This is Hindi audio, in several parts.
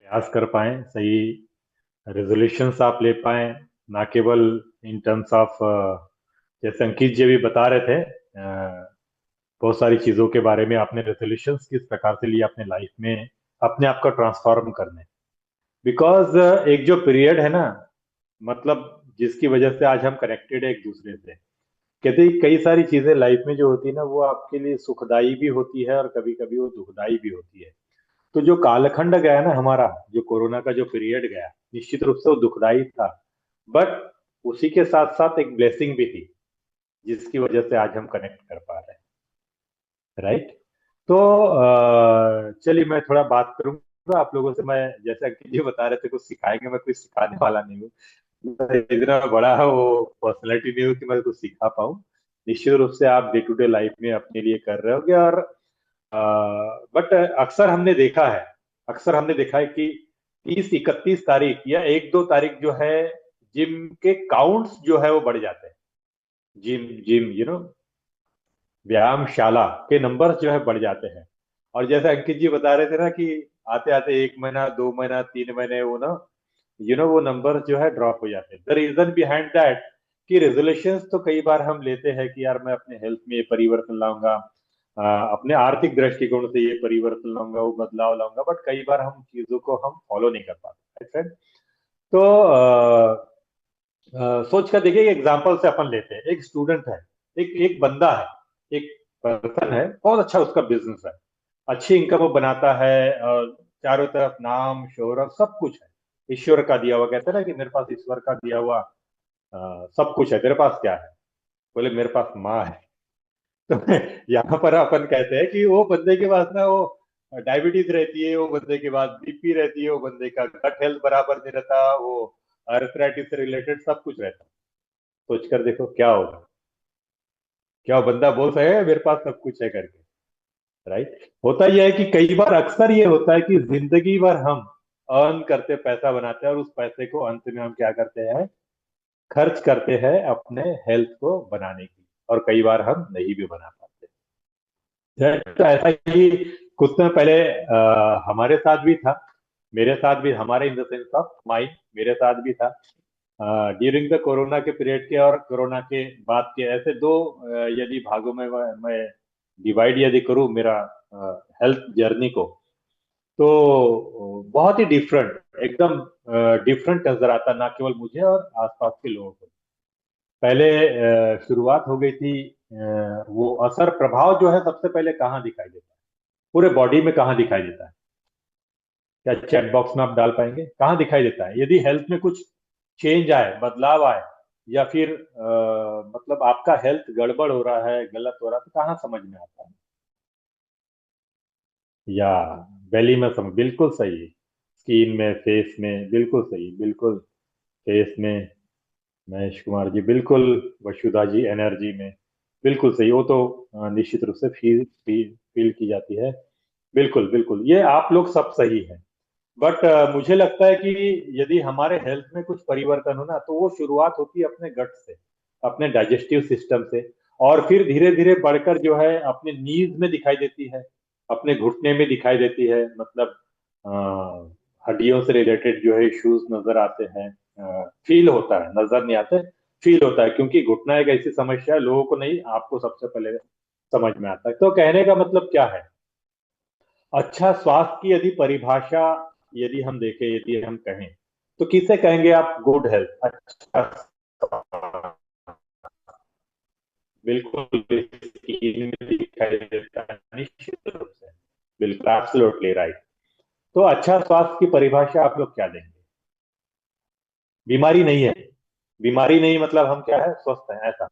प्रयास कर पाए, सही रेजोल्यूशंस आप ले पाए, ना केवल इन टर्म्स ऑफ जैसे अंकित जी भी बता रहे थे, बहुत सारी चीजों के बारे में आपने रेजोल्यूशंस किस प्रकार से लिए अपने लाइफ में अपने आप को ट्रांसफॉर्म करने। बिकॉज एक जो पीरियड है ना, मतलब जिसकी वजह से आज हम कनेक्टेड है एक दूसरे से। कहते हैं कई सारी चीजें लाइफ में जो होती है ना, वो आपके लिए सुखदाई भी होती है और कभी कभी वो दुखदाई भी होती है। तो जो कालखंड गया ना हमारा, जो कोरोना का जो पीरियड गया, निश्चित रूप से वो दुखदाई था। बट उसी के साथ साथ एक ब्लेसिंग भी थी, जिसकी वजह से आज हम कनेक्ट कर पा रहे हैं। राइट। तो चलिए मैं थोड़ा बात करूंगा आप लोगों से। मैं जैसे अंकित जी बता रहे थे कुछ सिखाएंगे, मैं कुछ सिखाने वाला नहीं हूँ। मैं इतना बड़ा वो पर्सनैलिटी नहीं हूँ कि मैं कुछ सिखा पाऊँ। निश्चित रूप से आप डे टू डे लाइफ में अपने लिए कर रहे होगे। और बट अक्सर हमने देखा है कि 30-31 तारीख या 1-2 तारीख जो है, जिम के काउंट्स जो है वो बढ़ जाते हैं। जिम जिम व्यायामशाला के नंबर्स जो है बढ़ जाते हैं। और जैसे अंकित जी बता रहे थे ना कि आते आते 1 महीना, 2 महीना, 3 महीने वो ना वो नंबर जो है ड्रॉप हो जाते हैं। द रीजन बिहाइंड दैट कि रेजोल्यूशंस तो कई बार हम लेते हैं कि यार मैं अपने हेल्थ में ये परिवर्तन लाऊंगा, अपने आर्थिक दृष्टिकोण से ये परिवर्तन लाऊंगा, वो बदलाव लाऊंगा, बट कई बार हम चीजों को हम फॉलो नहीं कर पाते। right? तो सोच कर देखिए, एग्जाम्पल से अपन लेते हैं। एक स्टूडेंट है, एक एक बंदा है, एक पर्सन है, बहुत अच्छा उसका बिजनेस है, अच्छी इनकम वो बनाता है, और चारों तरफ नाम शोहरत सब कुछ है, ईश्वर का दिया हुआ। कहते हैं ना कि मेरे पास ईश्वर का दिया हुआ सब कुछ है, तेरे पास क्या है? बोले मेरे पास माँ है। तो यहाँ पर अपन कहते हैं कि वो बंदे के पास ना वो डायबिटीज रहती है, वो बंदे के पास बीपी रहती है, वो बंदे का गट हेल्थ बराबर नहीं रहता, वो अर्थराइटिस से रिलेटेड सब कुछ रहता है। सोच कर देखो क्या होगा। क्या वो बंदा बोल सकेगा मेरे पास सब कुछ है करके? राइट। होता यह है कि कई बार अक्सर ये होता है कि जिंदगी भर हम अर्न करते, पैसा बनाते हैं, और उस पैसे को अंत में हम क्या करते हैं? खर्च करते हैं अपने हेल्थ को बनाने की, और कई बार हम नहीं भी बना पाते। तो ऐसा ही कुछ समय पहले हमारे साथ भी था, मेरे साथ भी, हमारे in the sense of mind, मेरे साथ भी था ड्यूरिंग द कोरोना के पीरियड के और कोरोना के बाद के। ऐसे दो यदि भागों में मैं डिवाइड यदि करूं मेरा हेल्थ जर्नी को, तो बहुत ही डिफरेंट, एकदम डिफरेंट नजर आता, ना केवल मुझे और आसपास के लोगों को। पहले शुरुआत हो गई थी, वो असर प्रभाव जो है सबसे पहले कहाँ दिखाई देता है? पूरे बॉडी में कहाँ दिखाई देता है? क्या चैट बॉक्स में आप डाल पाएंगे कहाँ दिखाई देता है? यदि हेल्थ में कुछ चेंज आए, बदलाव आए, या फिर मतलब आपका हेल्थ गड़बड़ हो रहा है, गलत हो रहा है, तो कहाँ समझ में आता है? या बेली में समझ, बिल्कुल सही। स्किन में, फेस में, बिल्कुल सही, बिल्कुल। फेस में, महेश कुमार जी बिल्कुल। वसुधा जी एनर्जी में, बिल्कुल सही। वो तो निश्चित रूप से फील की जाती है। बिल्कुल बिल्कुल, ये आप लोग सब सही है। बट मुझे लगता है कि यदि हमारे हेल्थ में कुछ परिवर्तन हो ना, तो वो शुरुआत होती है अपने गट से, अपने डाइजेस्टिव सिस्टम से, और फिर धीरे धीरे बढ़कर जो है अपने नीज में दिखाई देती है, अपने घुटने में दिखाई देती है। मतलब हड्डियों से रिलेटेड जो है इश्यूज नजर आते हैं, फील होता है, नजर नहीं आते, फील होता है। क्योंकि घुटना एक ऐसी समस्या है, लोगों को नहीं, आपको सबसे पहले समझ में आता है। तो कहने का मतलब क्या है? अच्छा स्वास्थ्य की यदि परिभाषा यदि हम देखें, यदि हम कहें, तो किसे कहेंगे आप? गुड हेल्थ, अच्छा स्वास्थ्य। बिल्कुल स्किन में दिखाई देता है, निश्चित रूप से। बिल्कुल एब्सोल्युटली राइट। तो अच्छा स्वास्थ्य की परिभाषा आप लोग क्या देंगे? बीमारी नहीं है, बीमारी नहीं मतलब हम क्या है? स्वस्थ हैं, ऐसा।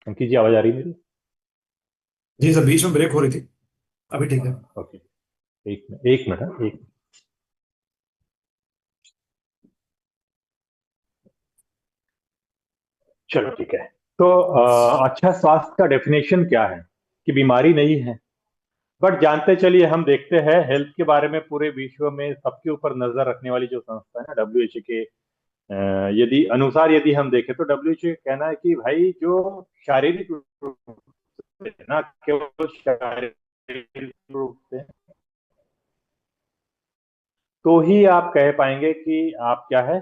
अंकित जी आवाज आ रही है मेरी? जी सर, बीच में ब्रेक हो रही थी। अभी ठीक है। ओके। एक मिनट हाँ, एक। चलो ठीक है। तो अच्छा स्वास्थ्य का डेफिनेशन क्या है? कि बीमारी नहीं है। बट जानते चलिए, हम देखते हैं हेल्थ के बारे में पूरे विश्व में सबके ऊपर नजर रखने वाली जो संस्था है ना, डब्ल्यू एच के यदि अनुसार यदि हम देखें, तो डब्ल्यू एच कहना है कि भाई जो शारीरिक रूप ना केवल शारीरिक रूप से, तो ही आप कह पाएंगे कि आप क्या है,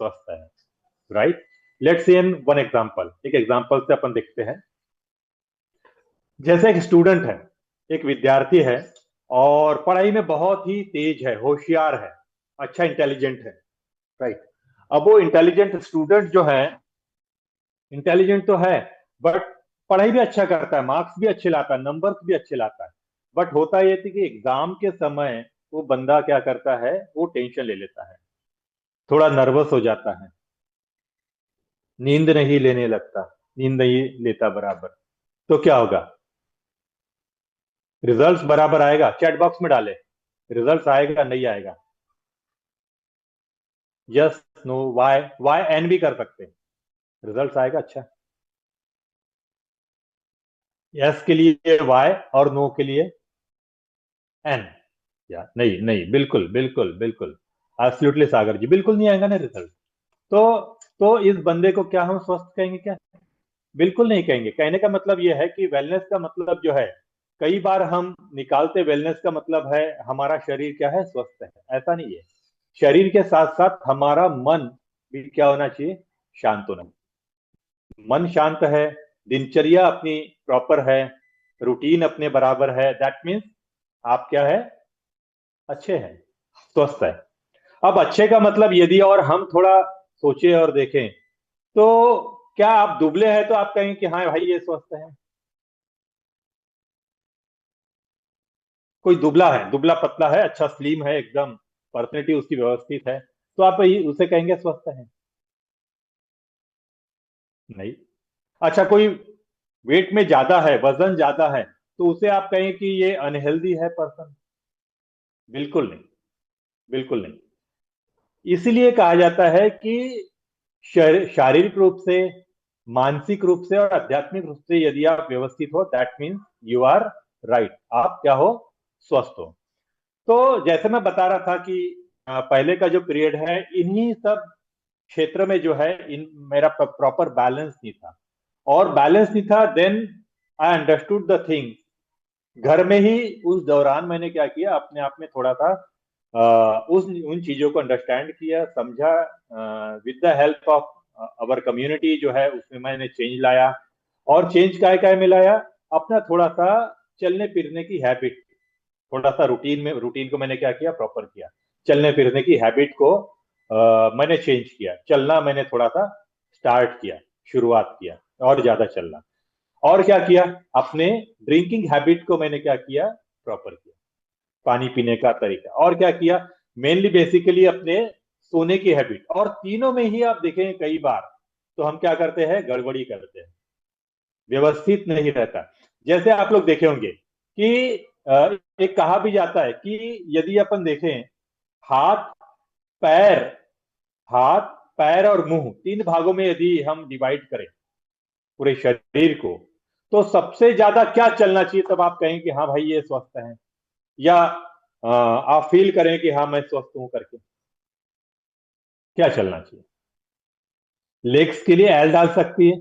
स्वस्थ है। Right. Let's see in one example, एक एग्जांपल से अपन देखते हैं। जैसे एक स्टूडेंट है, एक विद्यार्थी है, और पढ़ाई में बहुत ही तेज है, होशियार है, अच्छा इंटेलिजेंट है। राइट। अब वो इंटेलिजेंट स्टूडेंट जो है, इंटेलिजेंट तो है, बट पढ़ाई भी अच्छा करता है, मार्क्स भी अच्छे लाता है, नंबर्स भी अच्छे लाता है। बट होता यह थी कि एग्जाम के समय वो बंदा क्या करता है, वो टेंशन ले लेता है, थोड़ा नर्वस हो जाता है, नींद नहीं लेने लगता, नींद नहीं लेता बराबर। तो क्या होगा, रिजल्ट्स बराबर आएगा? चैट बॉक्स में डाले, रिजल्ट्स आएगा नहीं आएगा? Yes, no, Y, Y N भी कर सकते हैं, रिजल्ट्स आएगा अच्छा। यस के लिए वाई और नो के लिए एन। या नहीं, नहीं, बिल्कुल बिल्कुल बिल्कुल, एब्सोल्युटली सागर जी, बिल्कुल नहीं आएगा ना रिजल्ट। तो तो इस बंदे को क्या हम स्वस्थ कहेंगे क्या? बिल्कुल नहीं कहेंगे। कहने का मतलब यह है कि वेलनेस का मतलब जो है, कई बार हम निकालते वेलनेस का मतलब है हमारा शरीर क्या है, स्वस्थ है। ऐसा नहीं है। शरीर के साथ साथ हमारा मन भी क्या होना चाहिए, शांत होना चाहिए। मन शांत है, दिनचर्या अपनी प्रॉपर है, रूटीन अपने बराबर है, दैट मीन्स आप क्या है, अच्छे हैं, स्वस्थ है। अब अच्छे का मतलब यदि और हम थोड़ा सोचे और देखें, तो क्या आप दुबले हैं तो आप कहेंगे कि हाँ भाई ये स्वस्थ है? कोई दुबला है, दुबला पतला है, अच्छा स्लिम है एकदम, पर्सनैलिटी उसकी व्यवस्थित है, तो आप उसे कहेंगे स्वस्थ है? नहीं। अच्छा, कोई वेट में ज्यादा है, वजन ज्यादा है, तो उसे आप कहेंगे कि ये अनहेल्दी है पर्सन? बिल्कुल नहीं, बिल्कुल नहीं। इसीलिए कहा जाता है कि शारीरिक रूप से, मानसिक रूप से और आध्यात्मिक रूप से यदि आप व्यवस्थित हो, that means you are right, आप क्या हो, स्वस्थ हो। तो जैसे मैं बता रहा था कि पहले का जो पीरियड है, इन्हीं सब क्षेत्र में जो है, इन मेरा प्रॉपर बैलेंस नहीं था, और बैलेंस नहीं था, then I understood the thing. घर में ही उस दौरान मैंने क्या किया, अपने आप में थोड़ा सा उस उन चीजों को अंडरस्टैंड किया, समझा, with the help of our community जो है, उसमें मैंने चेंज लाया। और चेंज क्या में लाया, अपना थोड़ा सा चलने फिरने की हैबिट, थोड़ा सा रूटीन को मैंने क्या किया, प्रॉपर किया। चलने फिरने की हैबिट को मैंने चेंज किया, चलना मैंने थोड़ा सा स्टार्ट किया, शुरुआत किया, और ज्यादा चलना। और क्या किया, अपने ड्रिंकिंग हैबिट को मैंने क्या किया, प्रॉपर किया, पानी पीने का तरीका। और क्या किया, मेनली बेसिकली अपने सोने की हैबिट। और तीनों में ही आप देखें कई बार तो हम क्या करते हैं, गड़बड़ी करते हैं, व्यवस्थित नहीं रहता। जैसे आप लोग देखे होंगे कि एक कहा भी जाता है कि यदि अपन देखें, हाथ, पैर, हाथ, पैर और मुंह, तीन भागों में यदि हम डिवाइड करें पूरे शरीर को, तो सबसे ज्यादा क्या चलना चाहिए, तब आप कहेंगे कि हाँ भाई ये स्वस्थ है, या आप फील करें कि हाँ मैं स्वस्थ हूं करके? क्या चलना चाहिए? लेग्स के लिए एल डाल सकती है,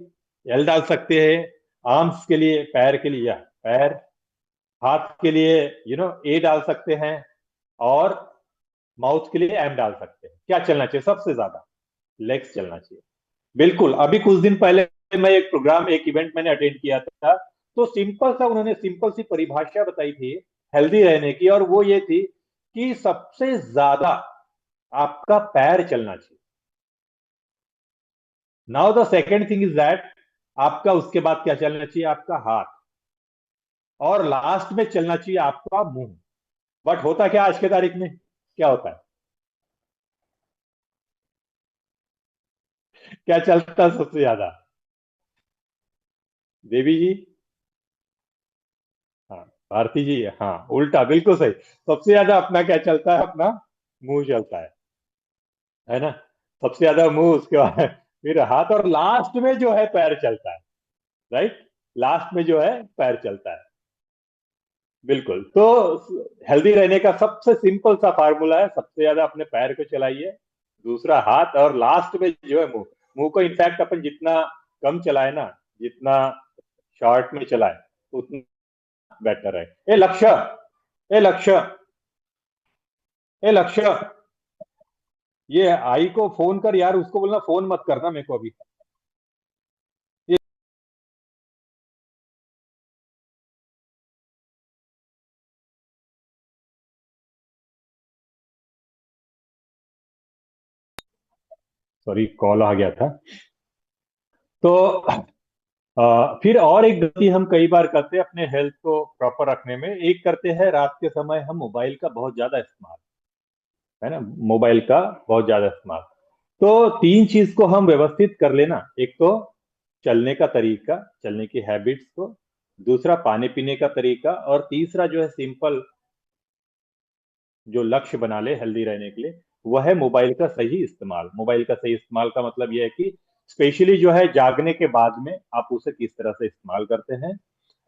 एल डाल सकते हैं। आर्म्स के लिए, पैर के लिए, या पैर। हाथ के लिए ए डाल सकते हैं। और माउथ के लिए एम डाल सकते हैं। क्या चलना चाहिए सबसे ज्यादा? लेग्स चलना चाहिए। बिल्कुल। अभी कुछ दिन पहले मैं एक प्रोग्राम, एक इवेंट मैंने अटेंड किया था, तो सिंपल सा उन्होंने सिंपल सी परिभाषा बताई थी हेल्दी रहने की, और वो ये थी कि सबसे ज्यादा आपका पैर चलना चाहिए। Now the second thing is that, आपका उसके बाद क्या चलना चाहिए, आपका हाथ। और लास्ट में चलना चाहिए आपका मुंह। बट होता क्या आज के तारीख में, क्या होता है, क्या चलता है सबसे ज्यादा? देवी जी, हाँ, भारती जी, हाँ, उल्टा, बिल्कुल सही। सबसे ज्यादा अपना क्या चलता है, अपना मुंह चलता है ना? सबसे ज्यादा मुंह, उसके बाद फिर हाथ, और लास्ट में जो है पैर चलता है। राइट। लास्ट में जो है पैर चलता है। बिल्कुल। तो हेल्दी रहने का सबसे सिंपल सा फार्मूला है, सबसे ज्यादा अपने पैर को चलाइए, दूसरा हाथ, और लास्ट में जो है मुंह। मुंह को इनफैक्ट अपन जितना कम चलाए ना, जितना शॉर्ट में चलाए, उतना बेटर है। ए लक्ष्य, ए लक्ष्य, ए लक्ष्य, ये आई को फोन कर यार, उसको बोलना फोन मत करना मेरे को अभी। ये सॉरी, कॉल आ गया था। तो फिर और एक गलती हम कई बार करते हैं अपने हेल्थ को प्रॉपर रखने में, एक करते हैं रात के समय हम मोबाइल का बहुत ज्यादा इस्तेमाल, है ना, मोबाइल का बहुत ज्यादा इस्तेमाल। तो तीन चीज को हम व्यवस्थित कर लेना, एक तो चलने का तरीका, चलने की हैबिट्स को, दूसरा पानी पीने का तरीका, और तीसरा जो है सिंपल जो लक्ष्य बना ले हेल्दी रहने के लिए, वह है मोबाइल का सही इस्तेमाल। मोबाइल का सही इस्तेमाल का मतलब यह है कि स्पेशली जो है जागने के बाद में आप उसे किस तरह से इस्तेमाल करते हैं,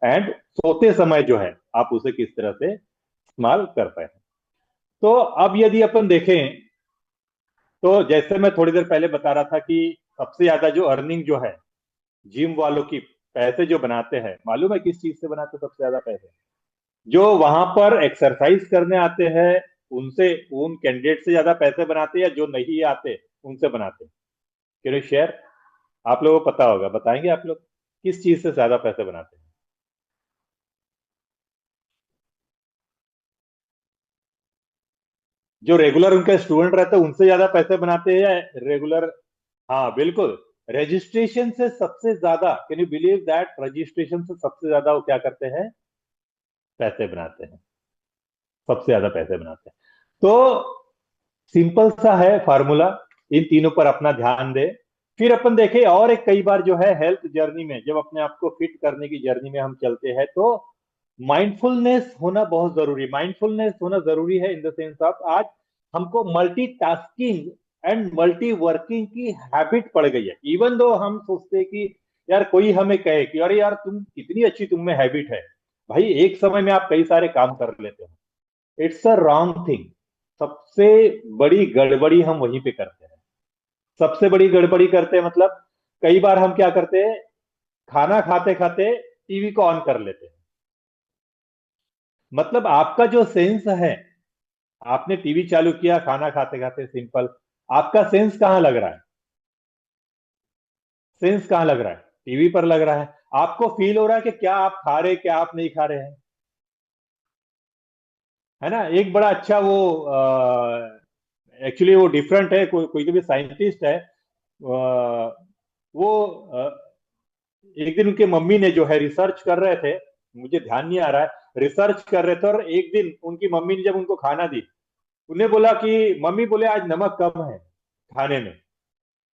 एंड सोते समय जो है आप उसे किस तरह से इस्तेमाल करते हैं। तो अब यदि अपन देखें, तो जैसे मैं थोड़ी देर पहले बता रहा था कि सबसे ज्यादा जो अर्निंग जो है जिम वालों की, पैसे जो बनाते हैं, मालूम है किस चीज से बनाते हैं सबसे ज्यादा पैसे? जो वहां पर एक्सरसाइज करने आते हैं उनसे, उन कैंडिडेट से ज्यादा पैसे बनाते हैं, या जो नहीं आते उनसे बनाते हैं? Can you share? आप लोगों को पता होगा, बताएंगे आप लोग किस चीज से ज्यादा पैसे बनाते हैं? जो रेगुलर उनके स्टूडेंट रहते हैं उनसे ज्यादा पैसे बनाते हैं, या रेगुलर? हाँ बिल्कुल, रजिस्ट्रेशन से सबसे ज्यादा, can you believe that, registration से सबसे ज्यादा वो क्या करते हैं, पैसे बनाते हैं, सबसे ज्यादा पैसे बनाते हैं। तो सिंपल सा है फार्मूला, इन तीनों पर अपना ध्यान दे। फिर अपन देखें और एक, कई बार जो है हेल्थ जर्नी में जब अपने आप को फिट करने की जर्नी में हम चलते हैं, तो माइंडफुलनेस होना बहुत जरूरी, माइंडफुलनेस होना जरूरी है इन द सेंस ऑफ आज हमको मल्टीटास्किंग एंड मल्टी वर्किंग की हैबिट पड़ गई है। इवन दो हम सोचते हैं कि यार कोई हमें कहे कि अरे यार तुम कितनी अच्छी तुम में हैबिट है, भाई एक समय में आप कई सारे काम कर लेते हो, इट्स अ रॉन्ग थिंग। सबसे बड़ी गड़बड़ी हम वहीं पे करते हैं, सबसे बड़ी गड़बड़ी करते हैं, मतलब कई बार हम क्या करते हैं, खाना खाते खाते टीवी को ऑन कर लेते हैं। मतलब आपका जो सेंस है, आपने टीवी चालू किया खाना खाते खाते, सिंपल, आपका सेंस कहां लग रहा है? सेंस कहां लग रहा है? टीवी पर लग रहा है। आपको फील हो रहा है कि क्या आप खा रहे, क्या आप नहीं खा रहे हैं, है ना? एक बड़ा अच्छा वो, एक्चुअली वो डिफरेंट है, कोई कोई तो भी साइंटिस्ट है, वो एक दिन उनके मम्मी ने जो है रिसर्च कर रहे थे, मुझे ध्यान नहीं आ रहा है, रिसर्च कर रहे थे, और एक दिन उनकी मम्मी ने जब उनको खाना दी, उन्हें बोला कि मम्मी बोले आज नमक कम है खाने में,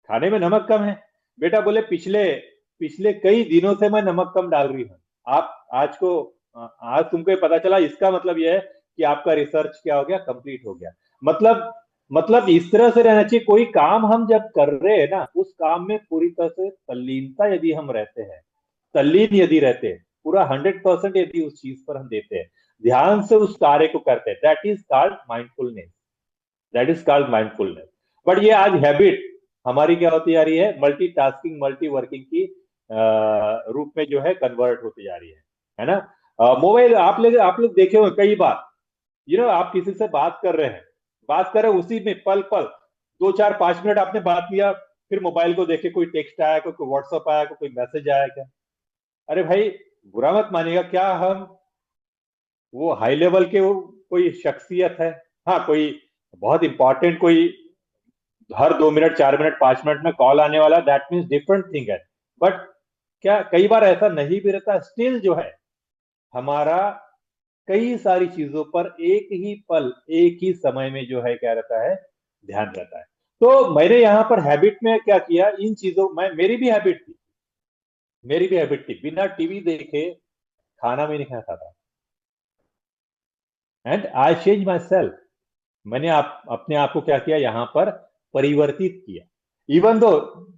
खाने में नमक कम है। बेटा बोले पिछले पिछले कई दिनों से मैं नमक कम डाल रही हूँ, आप आज को आज तुमको ये पता चला, इसका मतलब यह है कि आपका रिसर्च क्या हो गया, कंप्लीट हो गया। मतलब इस तरह से रहना चाहिए, कोई काम हम जब कर रहे हैं ना, उस काम में पूरी तरह से तल्लीनता यदि हम रहते हैं, तल्लीन यदि रहते हैं, पूरा 100% यदि उस चीज पर हम देते हैं, ध्यान से उस कार्य को करते हैं, that is called mindfulness, that is called mindfulness. But ये आज हैबिट हमारी क्या होती जा रही है, मल्टीटास्किंग मल्टी वर्किंग की रूप में जो है कन्वर्ट होती जा रही है ना? मोबाइल आप लोग देखे हो कई बार, आप किसी से बात कर रहे हैं, बात कर रहे हैं, उसी में पल पल 2 4 5 मिनट आपने बात किया, फिर मोबाइल को देखे कोई टेक्स्ट आया, कोई व्हाट्सअप आया, कोई मैसेज आया क्या? अरे भाई, बुरा मत मानिएगा, क्या हम वो हाई लेवल के कोई शख्सियत है? हाँ, कोई बहुत इंपॉर्टेंट, कोई हर 2 मिनट 4 मिनट 5 मिनट में कॉल आने वाला, दैट मीन्स डिफरेंट थिंग है। बट क्या कई बार ऐसा नहीं भी रहता, स्टिल जो है हमारा कई सारी चीजों पर एक ही पल एक ही समय में जो है क्या रहता है, ध्यान रहता है। तो मैंने यहाँ पर हैबिट में क्या किया, इन चीजों में मेरी भी हैबिट थी, मेरी भी हैबिट थी, बिना टीवी देखे खाना भी नहीं खाता था, and I change my self. मैंने अपने आप को क्या किया, यहाँ पर परिवर्तित किया। इवन दो,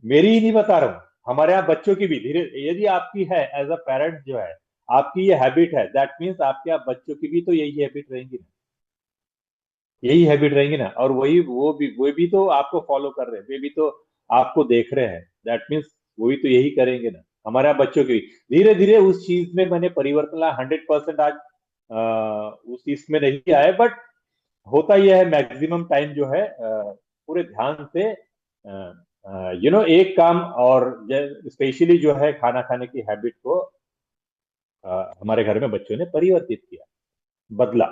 मेरी ही नहीं बता रहा हूं, हमारे यहाँ बच्चों की भी धीरे, यदि आपकी है एज अ पेरेंट जो है, आपकी ये हैबिट है, दैट मीन्स आपके यहाँ बच्चों की भी तो यही हैबिट रहेंगी ना, यही हैबिट रहेंगी ना, और वही वो भी तो आपको फॉलो कर रहे हैं, वे भी तो आपको देख रहे हैं, दैट मीन्स वो भी तो यही करेंगे ना। हमारे यहाँ बच्चों की भी। धीरे धीरे उस चीज में मैंने परिवर्तन ला, 100% आज उस चीज में नहीं आए, बट होता यह है मैक्सिमम टाइम जो है पूरे ध्यान से एक काम, और स्पेशली जो है खाना खाने की हैबिट को हमारे घर में बच्चों ने परिवर्तित किया, बदला।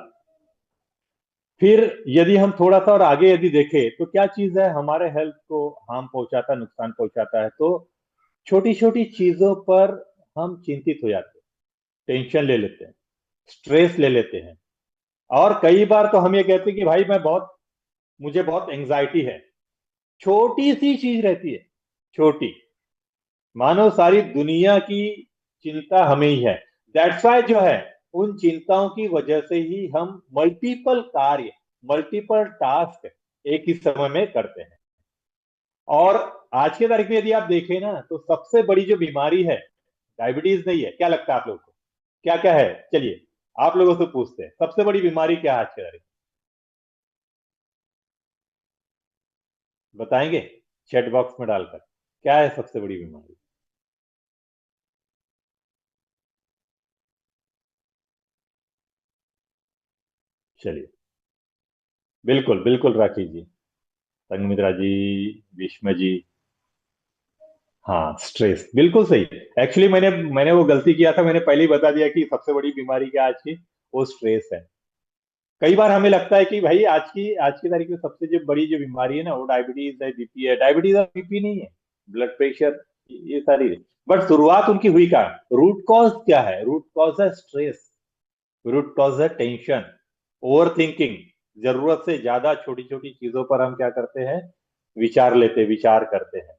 फिर यदि हम थोड़ा सा और आगे यदि देखें तो क्या चीज है हमारे हेल्थ को हार्म पहुंचाता, नुकसान पहुंचाता है, तो छोटी छोटी चीजों पर हम चिंतित हो जाते हैं, टेंशन ले लेते हैं, स्ट्रेस ले लेते हैं। और कई बार तो हम ये कहते हैं कि भाई मुझे बहुत एंजाइटी है। छोटी सी चीज रहती है, छोटी, मानो सारी दुनिया की चिंता हमें ही है। दैट्स वाई जो है उन चिंताओं की वजह से ही हम मल्टीपल कार्य, मल्टीपल टास्क एक ही समय में करते हैं। और आज के तारीख में यदि आप देखें ना, तो सबसे बड़ी जो बीमारी है डायबिटीज नहीं है। क्या लगता है आप लोगों को, क्या क्या है? चलिए आप लोगों से पूछते हैं, सबसे बड़ी बीमारी क्या है आज के तारीख में? बताएंगे चैट बॉक्स में डालकर, क्या है सबसे बड़ी बीमारी? चलिए, बिल्कुल बिल्कुल राखी जी, संगमित्रा जी, भीष्म जी। हाँ, स्ट्रेस, बिल्कुल सही। एक्चुअली मैंने मैंने वो गलती किया था, मैंने पहले ही बता दिया कि सबसे बड़ी बीमारी क्या है आज की, वो स्ट्रेस है। कई बार हमें लगता है कि भाई आज की तारीख में सबसे जो बड़ी जो बीमारी है ना, वो डायबिटीज है, बीपी है। डायबिटीज और बीपी नहीं है, ब्लड प्रेशर, ये सारी। बट शुरुआत उनकी हुई कहाँ? रूट कॉज क्या है? रूट कॉज है स्ट्रेस, रूट कॉज है टेंशन, ओवर थिंकिंग। जरूरत से ज्यादा छोटी छोटी चीजों पर हम क्या करते हैं? विचार करते हैं,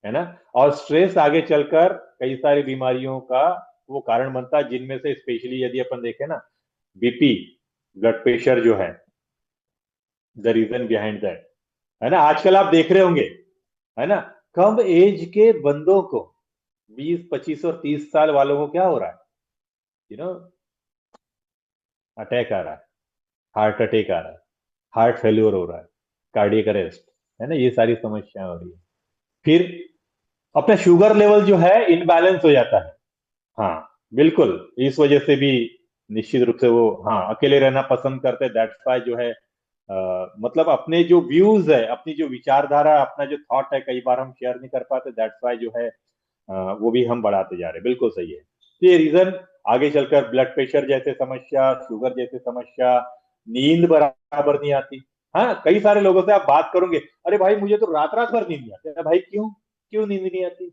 है ना? और स्ट्रेस आगे चलकर कई सारी बीमारियों का वो कारण बनता है, जिनमें से स्पेशली यदि अपन देखें ना, बीपी, ब्लड प्रेशर जो है, द रीजन बिहाइंड दैट, है ना? आजकल आप देख रहे होंगे, है ना, कम एज के बंदों को, 20, 25 और 30 साल वालों को क्या हो रहा है? यू नो अटैक आ रहा है, हार्ट अटैक आ रहा है, हार्ट फेल्योर हो रहा है, कार्डियक अरेस्ट, है ना? ये सारी समस्याएं हो रही है। फिर अपना शुगर लेवल जो है इनबैलेंस हो जाता है। हाँ, बिल्कुल। इस वजह से भी निश्चित रूप से वो, हाँ, अकेले रहना पसंद करते हैं। दैट्स वाई जो है मतलब अपने जो व्यूज है, अपनी जो विचारधारा, अपना जो थॉट है, कई बार हम शेयर नहीं कर पाते। दैट्स वाई जो है वो भी हम बढ़ाते जा रहे हैं। बिल्कुल सही है। तो ये रीजन आगे चलकर ब्लड प्रेशर जैसे समस्या, शुगर जैसे समस्या, नींद बराबर नहीं आती। हाँ, कई सारे लोगों से आप बात करोगे, अरे भाई मुझे तो रात रात भर नींद नहीं आती। अरे भाई क्यों, क्यों नींद नहीं आती?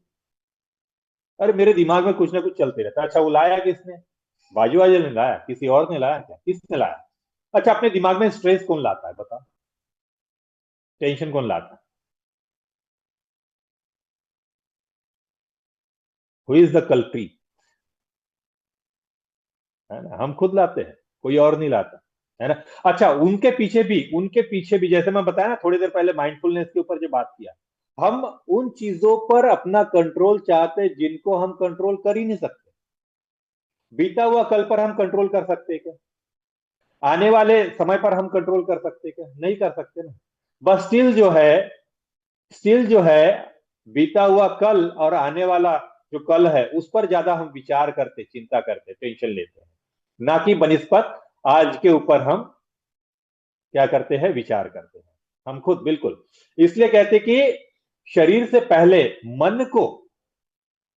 अरे मेरे दिमाग में कुछ ना कुछ चलते रहता है। अच्छा, वो लाया किसने? बाजू वाले ने लाया? किसी और ने लाया? क्या, किसने लाया? अच्छा, अपने दिमाग में स्ट्रेस कौन लाता है बता? टेंशन कौन लाता है? Who is the culprit? है ना, हम खुद लाते हैं, कोई और नहीं लाता, है ना? अच्छा, उनके पीछे भी जैसे मैं बताया ना थोड़ी देर पहले, माइंडफुलनेस के ऊपर जो बात किया, हम उन चीजों पर अपना कंट्रोल चाहते हैं जिनको हम कंट्रोल कर ही नहीं सकते। बीता हुआ कल पर हम कंट्रोल कर सकते हैं क्या? आने वाले समय पर हम कंट्रोल कर सकते हैं क्या? नहीं कर सकते ना। बस स्टिल जो है बीता हुआ कल और आने वाला जो कल है, उस पर ज्यादा हम विचार करते, चिंता करते, टेंशन लेते हैं, ना कि बनिस्पत आज के ऊपर हम क्या करते हैं? विचार करते हैं हम खुद। बिल्कुल, इसलिए कहते कि शरीर से पहले मन को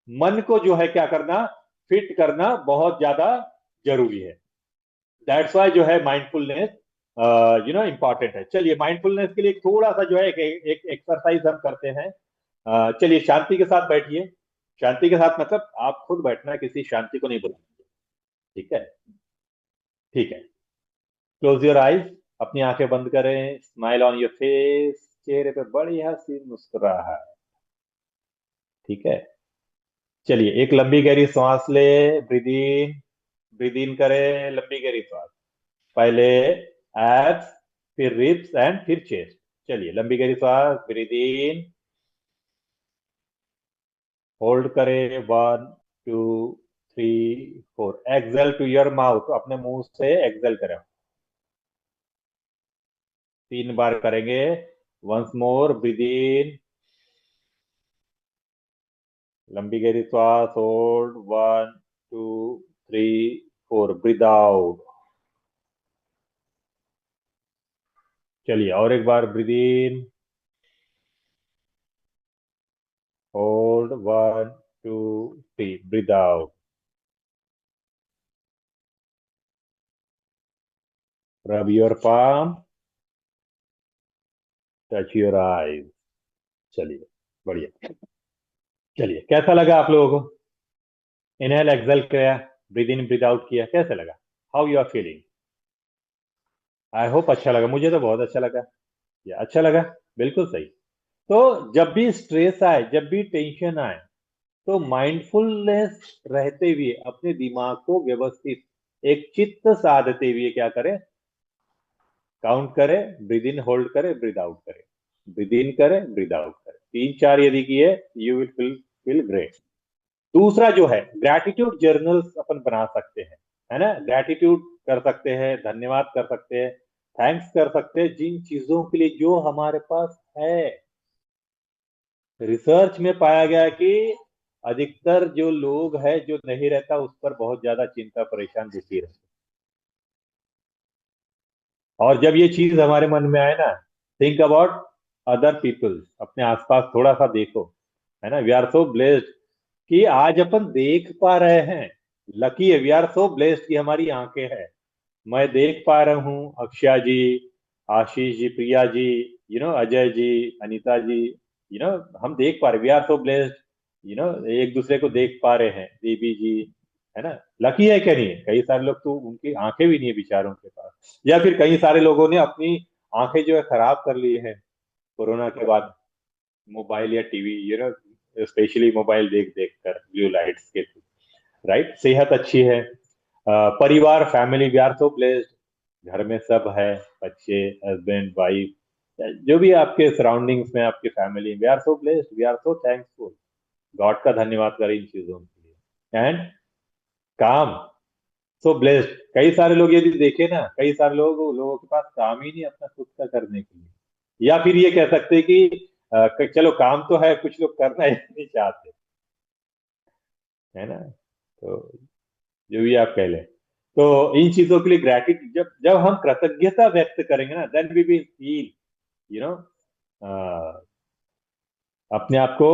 मन को जो है क्या करना? फिट करना बहुत ज्यादा जरूरी है। दैट्स वाई जो है माइंडफुलनेस इंपॉर्टेंट है। चलिए, माइंडफुलनेस के लिए थोड़ा सा जो है एक एक्सरसाइज हम करते हैं। चलिए, शांति के साथ बैठिए। शांति के साथ मतलब आप खुद बैठना, किसी शांति को नहीं बुलाना। ठीक है? ठीक है। क्लोज योर आईज, अपनी आंखें बंद करें, स्माइल ऑन योर फेस, चेहरे पे बढ़िया सी मुस्कुराहट। ठीक है? चलिए, एक लंबी गहरी सांस ले, ब्रीद इन, ब्रीद इन करें, लंबी गहरी सांस। पहले एब्स, फिर रिब्स एंड फिर चेस्ट। चलिए, लंबी गहरी सांस, ब्रीद इन, होल्ड करें, 1, 2, 3, 4, एक्सेल टू योर माउथ, अपने मुंह से एक्सेल करें। 3 बार करेंगे। वंस मोर, ब्रीद इन, लंबी गहरी श्वास, होल्ड, 1 2 3 4, ब्रीद आउट। चलिए और एक बार, breathe in, hold, 1 2 3, breathe out. Rub your palm, touch your eyes. चलिए, बढ़िया। चलिए, कैसा लगा आप लोगों को? इनहेल एक्सेल किया, ब्रीद इन ब्रीद आउट किया, कैसे लगा? How you are feeling? I hope अच्छा लगा, मुझे तो बहुत अच्छा लगा। या अच्छा लगा? बिल्कुल सही। तो जब भी स्ट्रेस आए, जब भी टेंशन आए, तो माइंडफुलनेस रहते हुए अपने दिमाग को व्यवस्थित एक चित्त साधते हुए क्या करें? काउंट करें, ब्रीद इन होल्ड करें, ब्रीद आउट करें, ब्रीद इन करें, ब्रीद आउट करें, 3 4 यदि किए, you will feel feel great. दूसरा जो है, ग्रैटिट्यूड जर्नल्स अपन बना सकते हैं, है ना? ग्रैटिट्यूड कर सकते हैं, धन्यवाद कर सकते हैं, थैंक्स कर सकते हैं जिन चीजों के लिए जो हमारे पास है। रिसर्च में पाया गया कि अधिकतर जो लोग हैं जो नहीं रहता उस पर बहुत ज्यादा चिंता परेशान दुखी रहते। और जब ये चीज हमारे मन में आए ना, थिंक अबाउट अदर पीपल, अपने आसपास थोड़ा सा देखो, है ना? वी आर सो ब्लेस्ड कि आज अपन देख पा रहे हैं। लकी है, वी आर सो ब्लेस्ड कि हमारी आंखें हैं। मैं देख पा रहा हूँ अक्षया जी, आशीष जी, प्रिया जी, अजय जी, अनीता जी, हम देख पा रहे, वी आर सो ब्लेस्ड, एक दूसरे को देख पा रहे हैं, देवी जी, है ना? लकी है क्या नहीं है? कई सारे लोग तो उनकी आंखें भी नहीं है बेचारों के पास, या फिर कई सारे लोगों ने अपनी आंखें जो है खराब कर ली है कोरोना के बाद, मोबाइल या टीवी, स्पेशली मोबाइल देख देख कर ब्लू लाइट्स के थ्रू। राइट, सेहत अच्छी है। परिवार, family, we are so blessed, घर में सब है, बच्चे, हस्बैंड, वाइफ, जो भी आपके सराउंडिंग्स में आपकी family, we are so blessed, we are so thankful. God का धन्यवाद करें इन चीजों के लिए। एंड काम, सो ब्लेस्ड। कई सारे लोग यदि देखे ना, कई सारे लोगों के पास काम ही नहीं अपना खुद का करने के लिए, या फिर ये कह सकते हैं कि चलो काम तो है, कुछ लोग करना ही नहीं चाहते, है ना? तो जो भी आप कह लें, तो इन चीजों के लिए ग्रेटिट्यूड, जब जब हम कृतज्ञता व्यक्त करेंगे ना, then we will feel, you know अपने आप को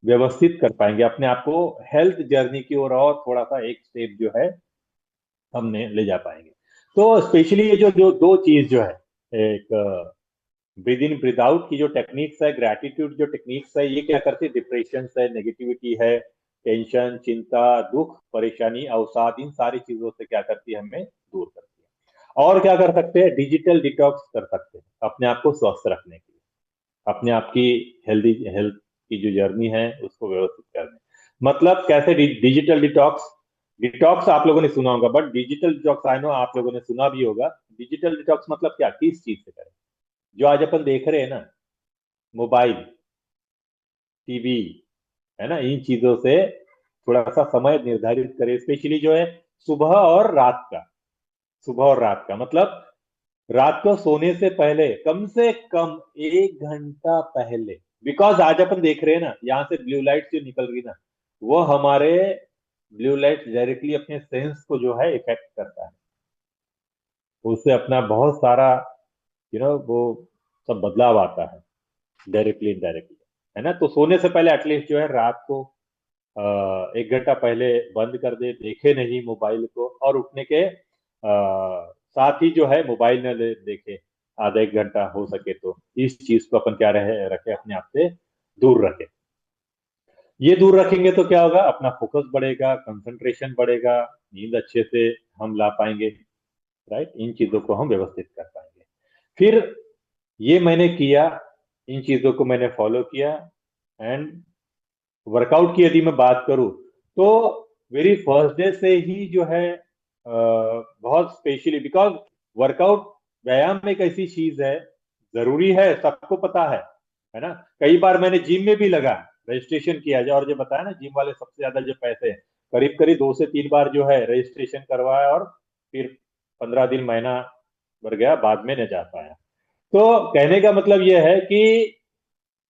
व्यवस्थित कर पाएंगे, अपने आप को हेल्थ जर्नी की ओर और थोड़ा सा एक स्टेप जो है हमने ले जा पाएंगे। तो स्पेशली ये जो जो दो चीज जो है, एक ब्रीद इन ब्रीद आउट की जो टेक्निक्स है, ग्रेटिट्यूड जो टेक्निक्स है, ये क्या करती है? डिप्रेशन है, नेगेटिविटी है, टेंशन, चिंता, दुख, परेशानी, अवसाद, इन सारी चीजों से क्या करती है? हमें दूर करती है। और क्या कर सकते हैं? डिजिटल डिटॉक्स कर सकते हैं अपने आप को स्वस्थ रखने के लिए, अपने आप की हेल्दी हेल्थ की जो जर्नी है उसको व्यवस्थित करने। मतलब कैसे? डिजिटल डिटॉक्स, डिटॉक्स आप लोगों ने सुना होगा, but digital detox I know आप लोगों ने सुना भी होगा। डिजिटल डिटॉक्स मतलब क्या, किस चीज से करें? जो आज अपन देख रहे हैं ना, मोबाइल, टीवी, है ना, इन चीजों से थोड़ा सा समय निर्धारित करें, स्पेशली जो है सुबह और रात का। सुबह और रात का मतलब रात को सोने से पहले, कम से कम 1 घंटा पहले। बिकॉज आज अपन देख रहे हैं ना, यहाँ से ब्लू लाइट जो निकल रही ना, वो हमारे ब्लू लाइट डायरेक्टली अपने सेंस को जो है इफेक्ट करता है, उससे अपना बहुत सारा वो सब बदलाव आता है, डायरेक्टली इनडायरेक्टली, है ना? तो सोने से पहले एटलीस्ट जो है रात को 1 घंटा पहले बंद कर दे, देखे नहीं मोबाइल को, और उठने के साथ ही जो है मोबाइल न देखे, आधा 1 घंटा हो सके तो इस चीज को अपन क्या रहे रखे, अपने आप से दूर रखे। ये दूर रखेंगे तो क्या होगा? अपना फोकस बढ़ेगा, कंसंट्रेशन बढ़ेगा, नींद अच्छे से हम ला पाएंगे। राइट, इन चीजों को हम व्यवस्थित कर पाएंगे। फिर ये मैंने किया, इन चीजों को मैंने फॉलो किया। एंड वर्कआउट की यदि मैं बात करूं, तो मेरी फर्स्ट डे से ही जो है बहुत स्पेशली, बिकॉज वर्कआउट, व्यायाम एक ऐसी चीज है, जरूरी है, सबको पता है ना? कई बार मैंने जिम में भी लगा, रजिस्ट्रेशन किया जाए, और जो बताया ना, जिम वाले सबसे ज्यादा जो पैसे हैं, करीब करीब 2 से 3 बार जो है रजिस्ट्रेशन करवाया, और फिर 15 दिन, महीना भर गया, बाद में न जा पाया। तो कहने का मतलब यह है कि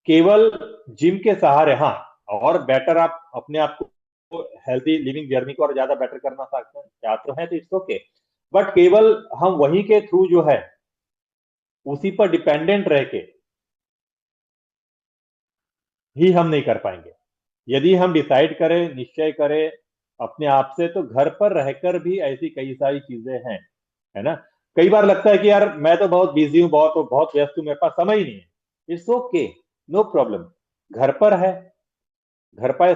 केवल जिम के सहारे, हाँ, और बेटर आप अपने आप को हेल्थी लिविंग जर्नी को और ज्यादा बेटर करना चाहते हैं तो इट्स ओके, बट केवल हम वही के थ्रू जो है उसी पर डिपेंडेंट रह के ही हम नहीं कर पाएंगे। यदि हम डिसाइड करें, निश्चय करें अपने आप से, तो घर पर रहकर भी ऐसी कई सारी चीजें हैं, है ना। कई बार लगता है कि यार मैं तो बहुत बिजी हूँ, बहुत बहुत व्यस्त हूँ, मेरे पास समय ही नहीं है। It's okay, no problem. घर पर है, घर पर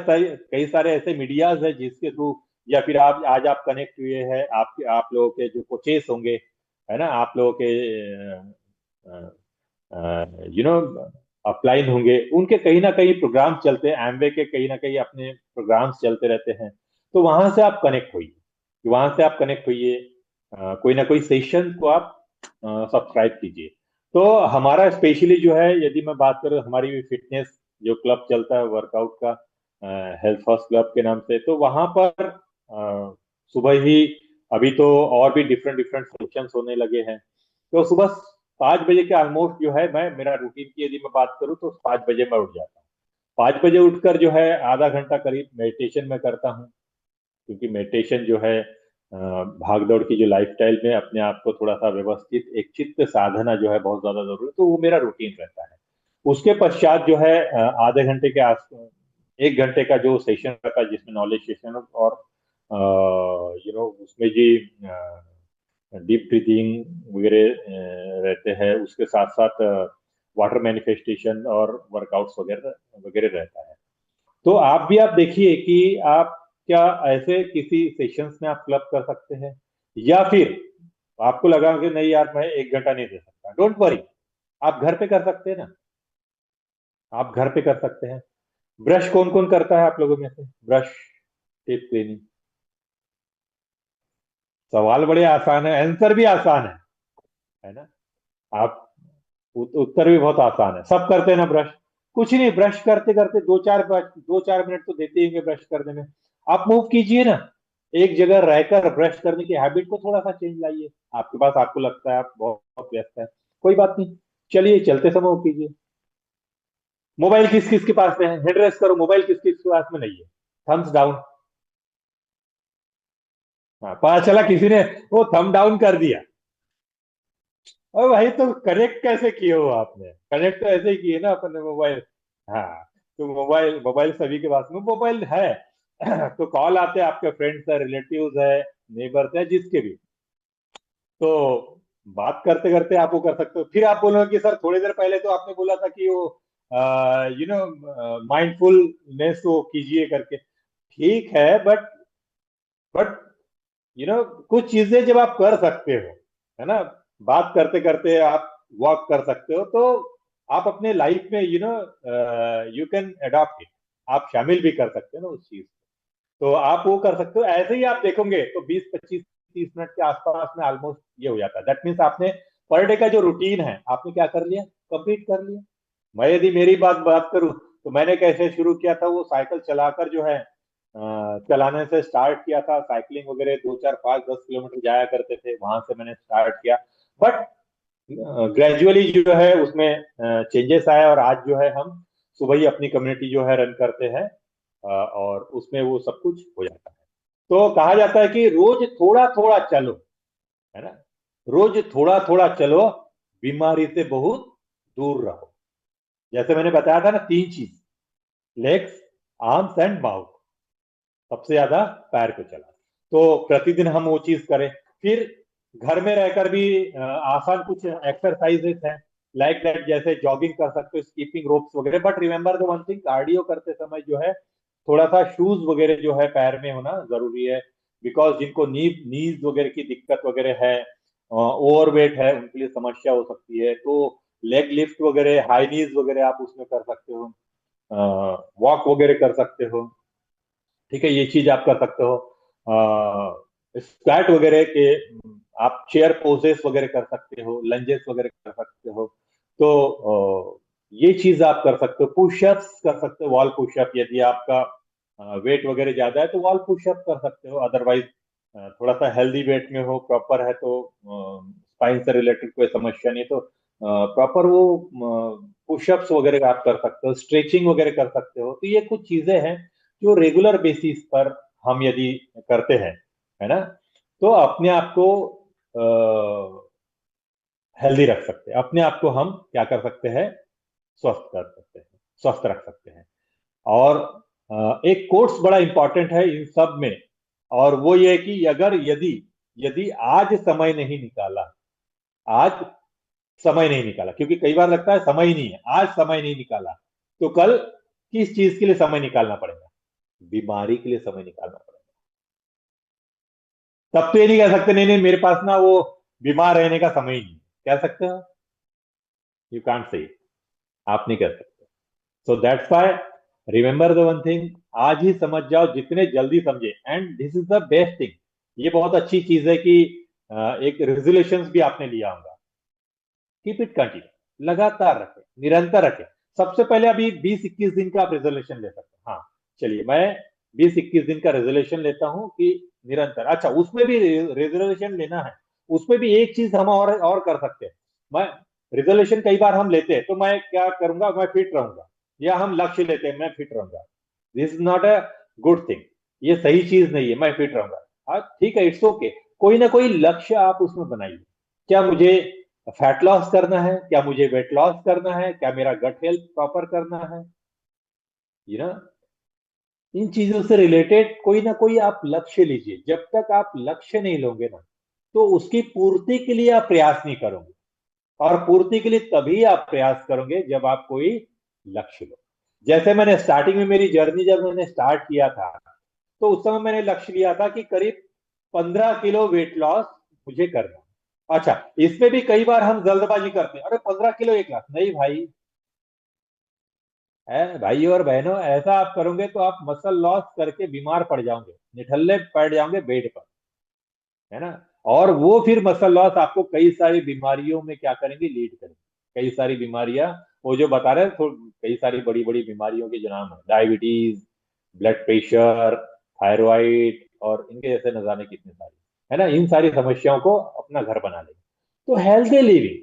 कई सारे ऐसे मीडियाज है जिसके थ्रू, या फिर आप आज आप कनेक्ट हुए हैं, आप लोगों के जो कोचेस होंगे, है ना, आप लोगों के यू नो अपलाइन होंगे, उनके कहीं ना कहीं प्रोग्राम चलते हैं, एमवे के कहीं ना कहीं अपने प्रोग्राम्स चलते रहते हैं। तो वहां से आप कनेक्ट होइए, वहां से आप कनेक्ट होइए, कोई ना कोई सेशन को आप सब्सक्राइब कीजिए। तो हमारा स्पेशली जो है, यदि मैं बात करूँ, हमारी भी फिटनेस जो क्लब चलता है वर्कआउट का, हेल्थ फर्स्ट क्लब के नाम से, तो वहां पर सुबह ही, अभी तो और भी डिफरेंट डिफरेंट सेशंस होने लगे हैं। तो सुबह 5 बजे के ऑलमोस्ट जो है, मैं मेरा रूटीन की यदि मैं बात करूँ तो 5 बजे मैं उठ जाता हूँ। 5 बजे उठकर जो है आधा घंटा करीब मेडिटेशन में करता हूँ, क्योंकि मेडिटेशन जो है भाग दौड़ की जो लाइफस्टाइल में अपने आप को थोड़ा सा व्यवस्थित, एक चित्त साधना जो है बहुत ज्यादा जरूरी है, तो वो मेरा रूटीन रहता है। उसके पश्चात जो है आधे घंटे के आस 1 घंटे का जो सेशन रहता है जिसमें नॉलेज सेशन, और उसमें जी डीप ब्रीथिंग वगैरह रहते हैं, उसके साथ साथ वाटर मैनिफेस्टेशन और वर्कआउट्स वगैरह वगैरह रहता है। तो आप देखिए कि आप क्या ऐसे किसी सेशंस में आप क्लब कर सकते हैं, या फिर आपको लगा कि नहीं यार मैं 1 घंटा नहीं दे सकता, डोंट वरी, आप घर पे कर सकते हैं ना, आप घर पे कर सकते हैं। ब्रश कौन कौन करता है आप लोगों में से? Brush, teeth cleaning. सवाल बड़े आसान है, आंसर भी आसान है ना। आप उत्तर भी बहुत आसान है, सब करते हैं ना ब्रश। कुछ नहीं, ब्रश करते करते 2-4 मिनट तो देते ही होंगे ब्रश करने में। आप मूव कीजिए ना, एक जगह रहकर ब्रश करने की हैबिट को थोड़ा सा चेंज लाइए। आपके पास, आपको लगता है आप बहुत बहुत व्यस्त है, कोई बात नहीं, चलिए चलते समय वो कीजिए। मोबाइल किस किस के पास में है? हेड रेस्ट करो, मोबाइल किस किस के पास में नहीं है? Thumbs down. हाँ, पता चला किसी ने वो थम डाउन कर दिया। और भाई तो कनेक्ट कैसे किए हो आपने? कनेक्ट तो ऐसे ही किए ना अपने मोबाइल। हाँ, तो मोबाइल मोबाइल सभी के पास में मोबाइल है। तो कॉल आते हैं, आपके फ्रेंड्स है, रिलेटिव्स है, नेबर्स है, जिसके भी। तो बात करते करते आप वो कर सकते हो। फिर आप बोलोगे कि सर थोड़ी देर पहले तो आपने बोला था कि वो माइंडफुलनेस वो कीजिए करके। ठीक है, बट कुछ चीजें जब आप कर सकते हो, है ना, बात करते करते आप वॉक कर सकते हो, तो आप अपने लाइफ में यू कैन अडॉप्ट इट, आप शामिल भी कर सकते हो ना उस चीज को। तो आप वो कर सकते हो। ऐसे ही आप देखोगे तो 20-25-30 मिनट के आसपास में ऑलमोस्ट ये हो जाता है। दैट मीन्स आपने पर डे का जो रूटीन है आपने क्या कर लिया, कंप्लीट कर लिया। मैं यदि मेरी बात बात करूं, तो मैंने कैसे शुरू किया था, वो साइकिल चलाकर जो है चलाने से स्टार्ट किया था। साइकिलिंग वगैरह 2-4-5-10 किलोमीटर जाया करते थे, वहां से मैंने स्टार्ट किया। बट ग्रेजुअली जो है उसमें चेंजेस आए, और आज जो है हम सुबह ही अपनी कम्युनिटी जो है रन करते हैं, और उसमें वो सब कुछ हो जाता है। तो कहा जाता है कि रोज थोड़ा थोड़ा चलो, है ना, रोज थोड़ा थोड़ा चलो, बीमारी से बहुत दूर रहो। जैसे मैंने बताया था ना, 3 चीज, लेग्स, आर्म्स एंड माउथ, सबसे ज्यादा पैर को चला। तो प्रतिदिन हम वो चीज करें। फिर घर में रहकर भी आसान कुछ एक्सरसाइजेस हैं, लाइक दैट, जैसे जॉगिंग कर सकते हो, स्कीपिंग रोप्स वगैरह। But remember the one thing, cardio करते समय जो है थोड़ा सा शूज वगैरह जो है पैर में होना जरूरी है। बिकॉज जिनको नीज वगैरह की दिक्कत वगैरह है, ओवरवेट है, उनके लिए समस्या हो सकती है। तो लेग लिफ्ट वगैरह, हाई नीज वगैरह आप उसमें कर सकते हो, वॉक वगैरह कर सकते हो। ठीक है, ये चीज आप कर सकते हो। स्क्वाट वगैरह के, आप चेयर पोजेस वगैरह कर सकते हो, लंजेस वगैरह कर सकते हो। तो ये चीज आप कर सकते हो। पुशअप्स कर सकते हो, वॉल पुशअप, यदि आपका वेट वगैरह ज्यादा है तो वॉल पुशअप कर सकते हो। अदरवाइज थोड़ा सा हेल्दी वेट में हो, प्रॉपर है, तो स्पाइन से रिलेटेड कोई समस्या नहीं, तो प्रॉपर वो पुशअप्स वगैरह आप कर सकते हो, स्ट्रेचिंग वगैरह कर सकते हो। तो ये कुछ चीजें हैं जो रेगुलर बेसिस पर हम यदि करते हैं, है ना, तो अपने आप को हेल्दी रख सकते हैं, अपने आप को हम क्या कर सकते हैं, स्वस्थ कर सकते हैं, स्वस्थ रख सकते हैं। और एक कोर्स बड़ा इंपॉर्टेंट है इन सब में, और वो ये है कि अगर यदि यदि आज समय नहीं निकाला, आज समय नहीं निकाला, क्योंकि कई बार लगता है समय ही नहीं है, आज समय नहीं निकाला, तो कल किस चीज के लिए समय निकालना पड़ेगा, बीमारी के लिए समय निकालना पड़ेगा। तब तो ये नहीं कह सकते नहीं नहीं मेरे पास ना वो बीमार रहने का समय ही नहीं है। कह सकते हो? यू कांट से, आप नहीं कह सकते। So that's why remember the one thing, आज ही समझ जाओ, जितने जल्दी समझे, and this is the best thing. ये बहुत अच्छी चीज है कि एक रेजोल्यूशंस भी आपने लिया होगा, कीप इट कंटिन्यू, लगातार रखें, निरंतर रखें। सबसे पहले अभी 20-21 दिन का आप रेजोल्यूशन ले सकते हैं। हाँ, चलिए मैं 20-21 दिन का रेजोल्यूशन लेता हूं कि निरंतर। अच्छा, उसमें भी रेजोल्यूशन लेना है, उसमें भी एक चीज हम और कर सकते हैं। मैं रेजोल्यूशन कई बार हम लेते हैं, तो मैं क्या करूंगा, मैं फिट रहूंगा, या हम लक्ष्य लेते हैं मैं फिट रहूंगा। This is not a good thing, ये सही चीज नहीं है मैं फिट रहूंगा। हाँ ठीक है, इट्स ओके, कोई ना कोई लक्ष्य आप उसमें बनाइए। क्या मुझे फैट लॉस करना है, क्या मुझे वेट लॉस करना है, क्या मेरा गट हेल्थ प्रॉपर करना है, यू नो, इन चीजों से रिलेटेड कोई ना कोई आप लक्ष्य लीजिए। जब तक आप लक्ष्य नहीं लोगे ना, तो उसकी पूर्ति के लिए आप प्रयास नहीं करोगे, और पूर्ति के लिए तभी आप प्रयास करोगे जब आप कोई लक्ष्य लो। जैसे मैंने स्टार्टिंग में मेरी जर्नी जब मैंने स्टार्ट किया था, तो उस समय मैंने लक्ष्य लिया था कि करीब 15 किलो वेट लॉस मुझे करना। अच्छा, इसमें भी कई बार हम जल्दबाजी करते हैं, अरे 15 किलो 1 लाख, नहीं भाई, है भाई और बहनों, ऐसा आप करोगे तो आप मसल लॉस करके बीमार पड़ जाओगे, निठल्ले पड़ जाओगे बेड पर, है ना। और वो फिर मसल लॉस आपको कई सारी बीमारियों में क्या करेंगे, लीड करेंगे। कई सारी बीमारियां, वो जो बता रहे हैं तो कई सारी बड़ी बड़ी बीमारियों के जो नाम है, डायबिटीज, ब्लड प्रेशर, थायराइड, और इनके जैसे न जाने कितने सारे, है ना, इन सारी समस्याओं को अपना घर बना लेंगे। तो हेल्थी लिविंग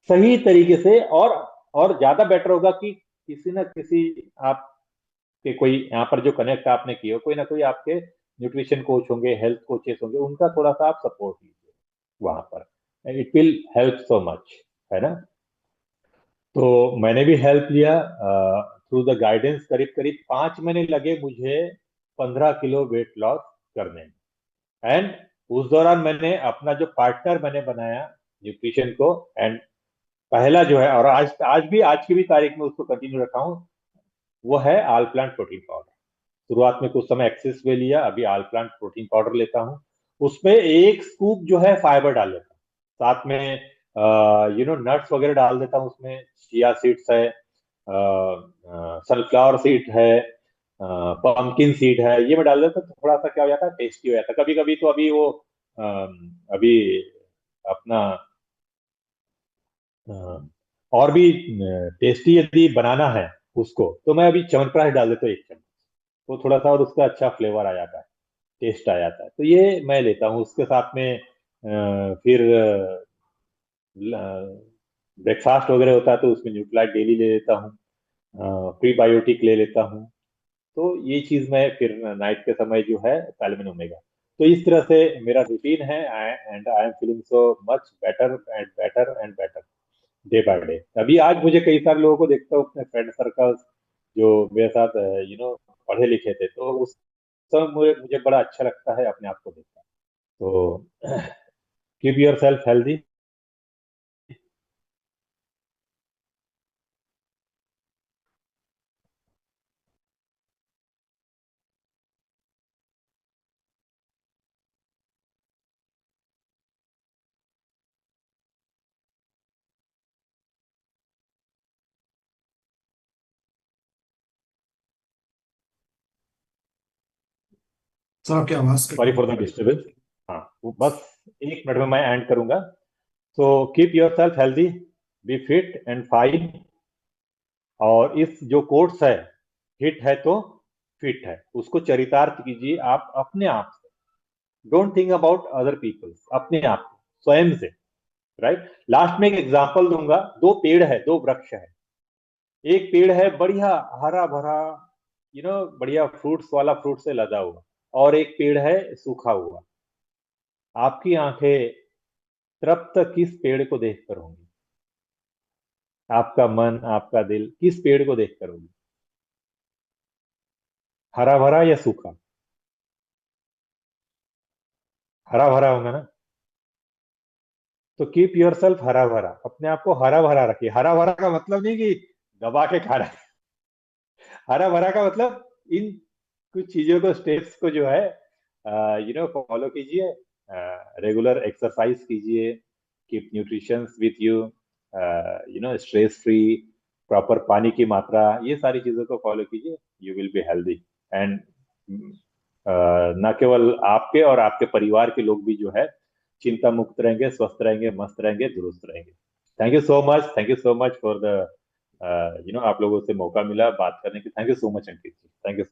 सही तरीके से, और ज्यादा बेटर होगा कि किसी ना किसी आपके कोई यहाँ पर जो कनेक्ट आपने किए हो, कोई ना कोई आपके न्यूट्रिशन कोच होंगे, हेल्थ कोचेस होंगे, उनका थोड़ा सा आप सपोर्ट लीजिए वहां पर, it will help so much, है ना। तो मैंने भी हेल्प लिया थ्रू द गाइडेंस। करीब करीब 5 महीने लगे मुझे 15 किलो वेट लॉस करने में। एंड उस दौरान मैंने अपना जो पार्टनर मैंने बनाया न्यूट्रिशन को, एंड पहला जो है, और आज आज भी, आज की भी तारीख में उसको कंटिन्यू रखा हूँ, वो है आल प्लांट प्रोटीन पाउडर। शुरुआत में कुछ समय एक्सेस वे लिया, अभी आल प्लांट प्रोटीन पाउडर लेता हूँ। उसमें एक स्कूप जो है फाइबर डाल देता हूँ, साथ में नट्स वगैरह डाल देता हूँ उसमें, चिया सीड्स है, सनफ्लावर सीड है, पंपकिन सीड है, ये मैं डाल देता हूँ, तो थोड़ा सा क्या हो जाता है, टेस्टी हो जाता है। कभी कभी तो अभी वो अभी अपना और भी टेस्टी यदि बनाना है उसको, तो मैं अभी च्यवनप्राश डाल देता हूँ 1 चम्मच, तो थोड़ा सा और उसका अच्छा फ्लेवर आ जाता है, टेस्ट आ जाता है। तो ये मैं लेता हूँ उसके साथ में। फिर ब्रेकफास्ट वगैरह होता है तो उसमें न्यूट्रीलाइट डेली ले लेता हूँ, प्रीबायोटिक ले लेता हूँ। तो ये चीज मैं फिर नाइट के समय जो है सैलमन ओमेगा। तो इस तरह से मेरा रूटीन है, and I am feeling so much better and better and better day by day. अभी आज मुझे कई सारे लोगों को देखता हूँ अपने फ्रेंड सर्कल्स जो मेरे साथ पढ़े लिखे थे, तो उस समय मुझे मुझे बड़ा अच्छा लगता है अपने आप को देखना। तो keep yourself healthy. Sir आपकी आवाज कट सॉरी रही फॉर द डिस्टर्बेंस। हाँ, वो बस 1 मिनट में मैं एंड करूंगा। So keep yourself healthy, be fit and fine. और इस जो कोर्स है, हिट है तो फिट है, उसको चरितार्थ कीजिए आप अपने आप से। Don't think about other people, अपने आप से, स्वयं से, राइट। लास्ट में एक एग्जांपल दूंगा। दो पेड़ है, दो वृक्ष है। एक पेड़ है बढ़िया हरा भरा, बढ़िया फ्रूट्स वाला, फ्रूट से लदा हुआ, और एक पेड़ है सूखा हुआ। आपकी आंखें तब तक किस पेड़ को देख कर होंगी? आपका मन, आपका दिल किस पेड़ को देख कर होगी? हरा भरा या सूखा? हरा भरा होगा ना? तो कीप योर सेल्फ हरा भरा, अपने आप को हरा भरा रखिए। हरा भरा का मतलब नहीं कि दबा के खा रहा है। हरा भरा का मतलब इन कुछ चीजों को, स्टेप्स को जो है फॉलो कीजिए। रेगुलर एक्सरसाइज कीजिए, keep nutrition with you, stress free, proper पानी की मात्रा, ये सारी चीजों को फॉलो कीजिए। You will be healthy and न केवल आपके और आपके परिवार के लोग भी जो है चिंता मुक्त रहेंगे, स्वस्थ रहेंगे, मस्त रहेंगे, दुरुस्त रहेंगे। Thank you so much, thank you so much for the आप लोगों से मौका मिला बात करने की। Thank you so much Ankit ji, thank you.